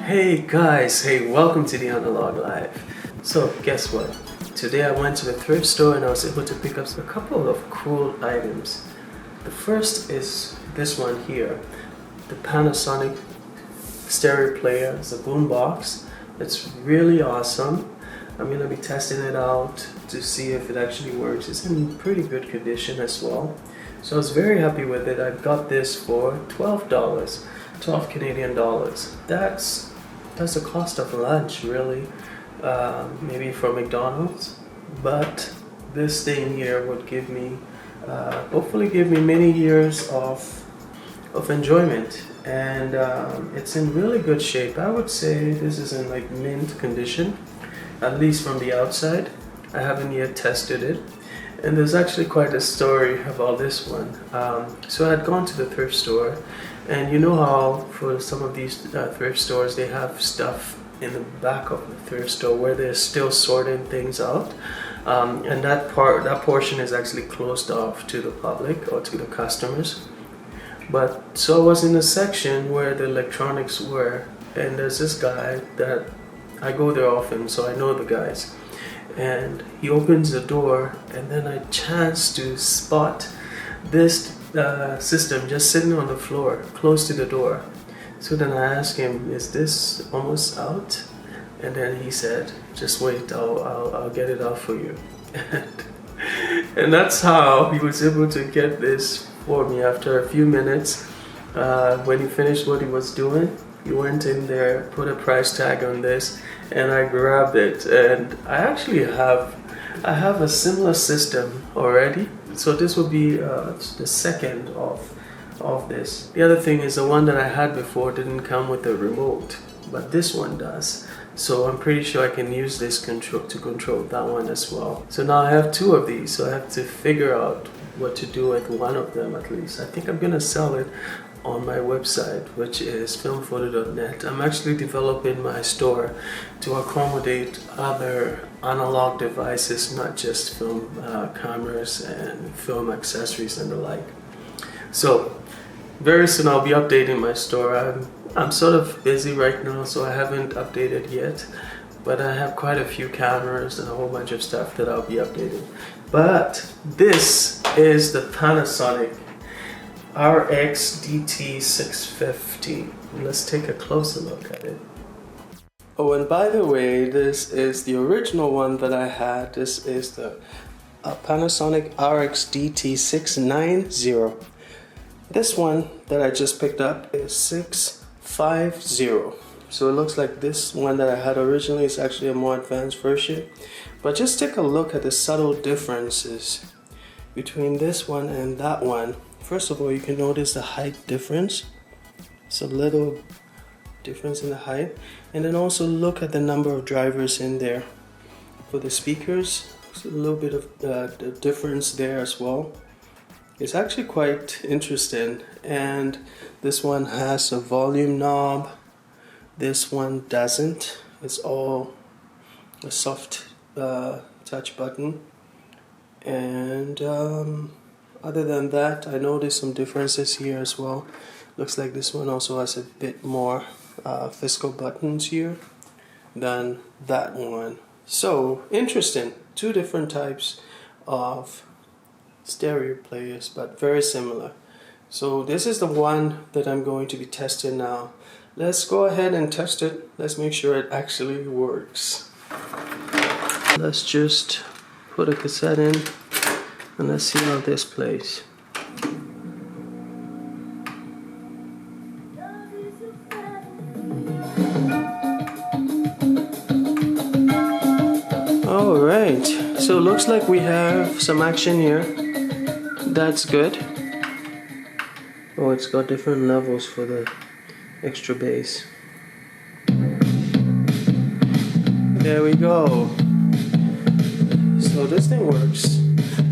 Hey guys, hey, welcome to the Analog Live. So guess what? Today I went to the thrift store and I was able to pick up a couple of cool items. The first is this one here, the Panasonic stereo player. It's a boombox. It's really awesome. I'm going to be testing it out to see if it actually works. It's in pretty good condition as well. So I was very happy with it. I got this for $12, 12 Canadian dollars. That's the cost of lunch, really, maybe from McDonald's. But this thing here would give me, hopefully give me many years of enjoyment. And it's in really good shape. I would say this is in like mint condition, at least from the outside. I haven't yet tested it. And there's actually quite a story about this one. So I had gone to the thrift store, and you know how for some of these thrift stores they have stuff in the back of the thrift store where they're still sorting things out, and that portion is actually closed off to the public or to the customers. But so I was in a section where the electronics were, and there's this guy that I go there often, so I know the guys. And he opens the door, and then I chance to spot this system just sitting on the floor close to the door. So then I asked him, is this almost out? And then he said, just wait, I'll get it out for you. And that's how he was able to get this for me. After a few minutes, when he finished what he was doing, he went in there, put a price tag on this, and I grabbed it. And I actually have a similar system already. So this will be the second of this. The other thing is the one that I had before didn't come with a remote, but this one does. So I'm pretty sure I can use this to control that one as well. So now I have two of these, so I have to figure out what to do with one of them at least. I think I'm gonna sell it on my website, which is filmphoto.net. I'm actually developing my store to accommodate other analog devices, not just film cameras and film accessories and the like. So very soon I'll be updating my store. I'm sort of busy right now, so I haven't updated yet, but I have quite a few cameras and a whole bunch of stuff that I'll be updating. But this is the Panasonic RX DT650. Let's take a closer look at it. Oh, and by the way, this is the original one that I had. This is the Panasonic RX DT690. This one that I just picked up is 650. So it looks like this one that I had originally is actually a more advanced version. But just take a look at the subtle differences between this one and that one. First of all, you can notice the height difference. It's a little difference in the height. And then also look at the number of drivers in there. For the speakers, there's a little bit of the difference there as well. It's actually quite interesting. And this one has a volume knob. This one doesn't. It's all a soft touch button. And other than that, I noticed some differences here as well. Looks like this one also has a bit more physical buttons here than that one. So interesting. Two different types of stereo players, but very similar. So this is the one that I'm going to be testing now. Let's go ahead and test it. Let's make sure it actually works. Let's just put a cassette in. And let's see how this plays. Alright, so it looks like we have some action here. That's good. Oh, it's got different levels for the extra bass. There we go. So this thing works.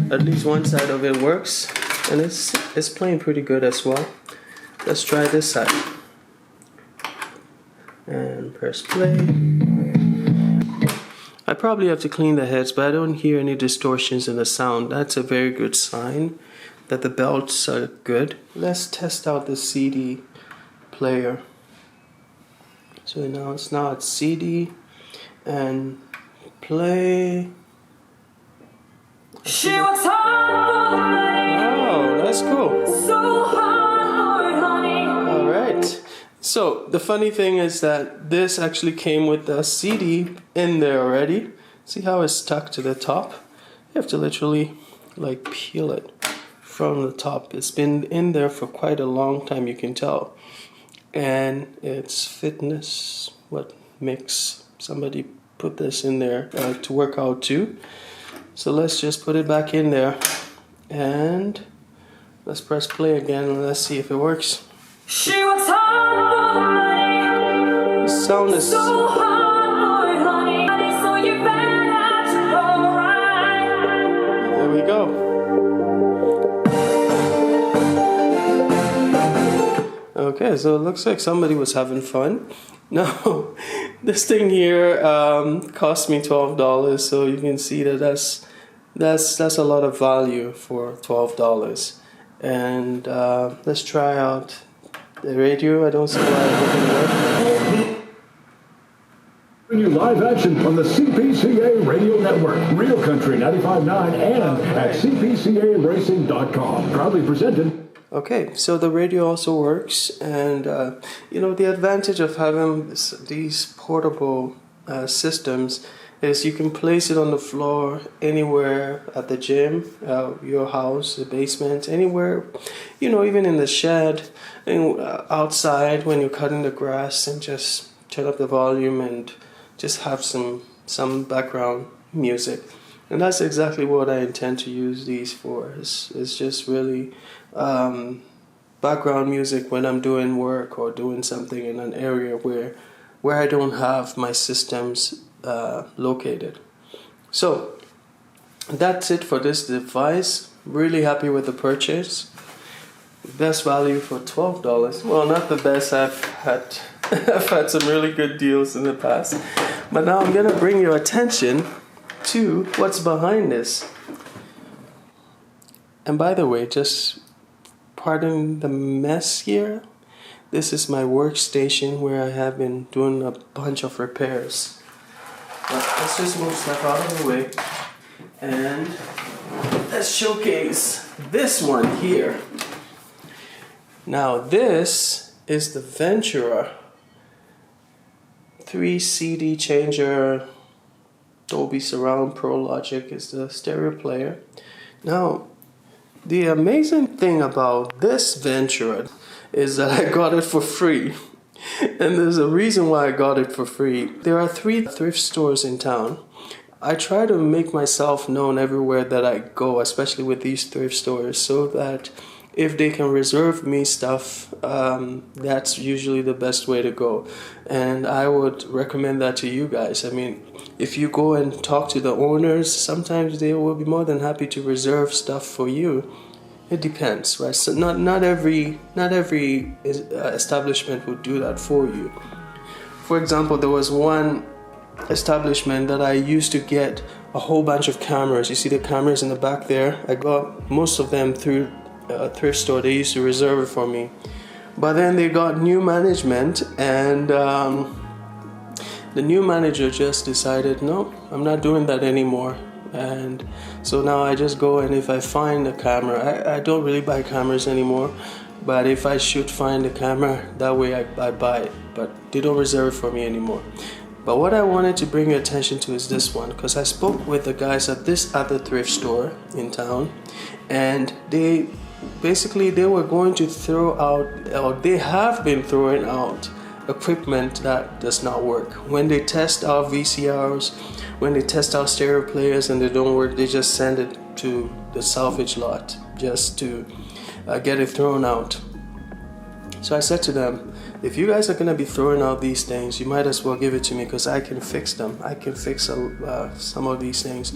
At least one side of it works, and it's playing pretty good as well. Let's try this side. And press play. I probably have to clean the heads, but I don't hear any distortions in the sound. That's a very good sign that the belts are good. Let's test out the CD player. So now it's CD and play. She works hard for money. Oh, that's cool. So hard for honey. All right. So the funny thing is that this actually came with the CD in there already. See how it's stuck to the top? You have to literally like peel it from the top. It's been in there for quite a long time, you can tell. And it's fitness, what makes somebody put this in there to work out too. So let's just put it back in there and let's press play again and let's see if it works. She works hard for money. The sound is So hard for honey. So you better go right. there we go. Okay, so it looks like somebody was having fun. Now, this thing here cost me $12, so you can see that that's a lot of value for $12. And let's try out the radio. I don't see why it wouldn't work. Bring you live action on the CPCA Radio Network, Real Country 95.9, and at cpcaracing.com. Proudly presented. Okay, so the radio also works, and you know, the advantage of having these portable systems is you can place it on the floor anywhere at the gym, your house, the basement, anywhere, you know, even in the shed, and outside when you're cutting the grass, and just turn up the volume and just have some background music. And that's exactly what I intend to use these for. It's just really background music when I'm doing work or doing something in an area where I don't have my systems located. So that's it for this device. Really happy with the purchase. Best value for $12. Well, not the best. I've had some really good deals in the past. But now I'm gonna bring your attention to what's behind this. And by the way, just pardon the mess here. This is my workstation where I have been doing a bunch of repairs. But let's just move stuff out of the way and let's showcase this one here. Now this is the Ventura 3 CD changer. Dolby Surround Pro Logic is the stereo player. Now, the amazing thing about this Ventura is that I got it for free. And there's a reason why I got it for free. There are 3 thrift stores in town. I try to make myself known everywhere that I go, especially with these thrift stores, so that if they can reserve me stuff, that's usually the best way to go. And I would recommend that to you guys. I mean, if you go and talk to the owners, sometimes they will be more than happy to reserve stuff for you. It depends, right? So not every establishment would do that for you. For example, there was one establishment that I used to get a whole bunch of cameras. You see the cameras in the back there? I got most of them through a thrift store. They used to reserve it for me. But then they got new management, and the new manager just decided, no, I'm not doing that anymore. And so now I just go, and if I find a camera, I don't really buy cameras anymore, but if I should find a camera, that way I buy it, but they don't reserve it for me anymore. But what I wanted to bring your attention to is this one, because I spoke with the guys at this other thrift store in town, and they were going to throw out, or they have been throwing out equipment that does not work. When they test our VCRs, when they test our stereo players and they don't work, they just send it to the salvage lot just to get it thrown out. So I said to them, if you guys are going to be throwing out these things, you might as well give it to me, because I can fix them. I can fix some of these things.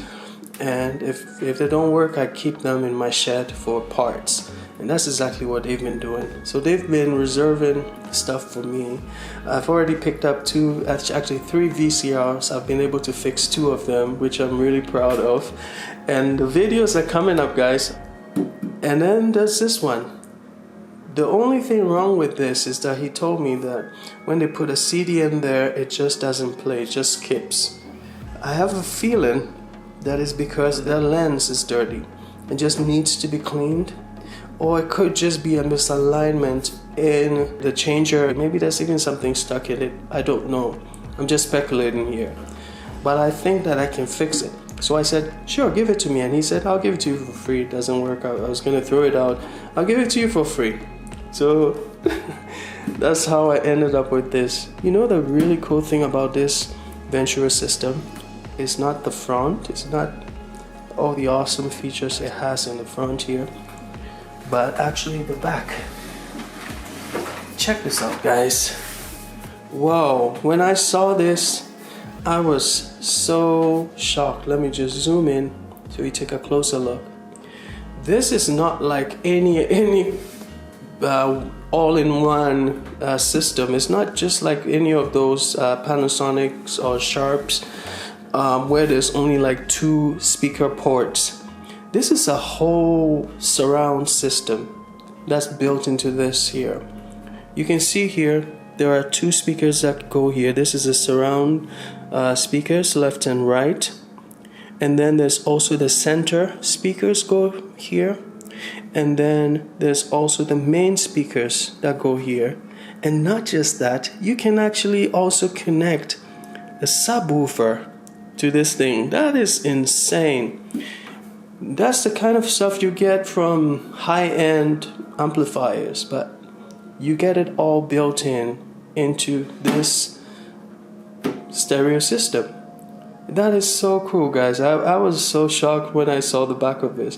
And if they don't work, I keep them in my shed for parts. And that's exactly what they've been doing. So they've been reserving stuff for me. I've already picked up 3 VCRs. I've been able to fix 2 of them, which I'm really proud of. And the videos are coming up, guys. And then there's this one. The only thing wrong with this is that he told me that when they put a CD in there, it just doesn't play, it just skips. I have a feeling that is because the lens is dirty. It just needs to be cleaned. Or it could just be a misalignment in the changer. Maybe there's even something stuck in it. I don't know. I'm just speculating here. But I think that I can fix it. So I said, sure, give it to me. And he said, I'll give it to you for free. It doesn't work out. I was going to throw it out. I'll give it to you for free. So that's how I ended up with this. You know the really cool thing about this Ventura system? It's not the front. It's not all the awesome features it has in the front here, but actually the back. Check this out, guys. Whoa, when I saw this, I was so shocked. Let me just zoom in so you take a closer look. This is not like any all-in-one system. It's not just like any of those Panasonics or Sharps where there's only like 2 speaker ports. This is a whole surround system that's built into this here. You can see here there are 2 speakers that go here. This is a surround speakers, left and right. And then there's also the center speakers go here. And then there's also the main speakers that go here. And not just that, you can actually also connect a subwoofer to this thing. That is insane. That's the kind of stuff you get from high-end amplifiers, but you get it all built into this stereo system. That is so cool, guys. I was so shocked when I saw the back of this.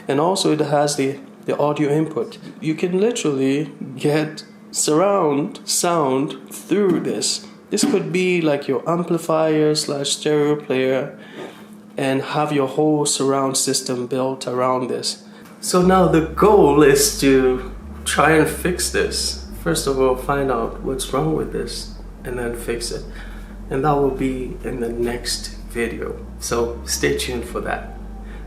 And also it has the audio input. You can literally get surround sound through this. This could be like your amplifier / stereo player and have your whole surround system built around this. So now the goal is to try and fix this. First of all, find out what's wrong with this and then fix it. And that will be in the next video. So stay tuned for that.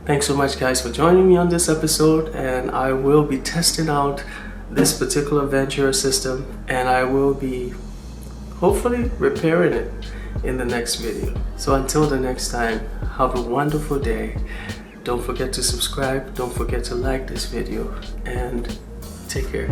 Thanks so much, guys, for joining me on this episode, and I will be testing out this particular Ventura system, and I will be hopefully repairing it in the next video. So until the next time, have a wonderful day. Don't forget to subscribe, don't forget to like this video, and take care.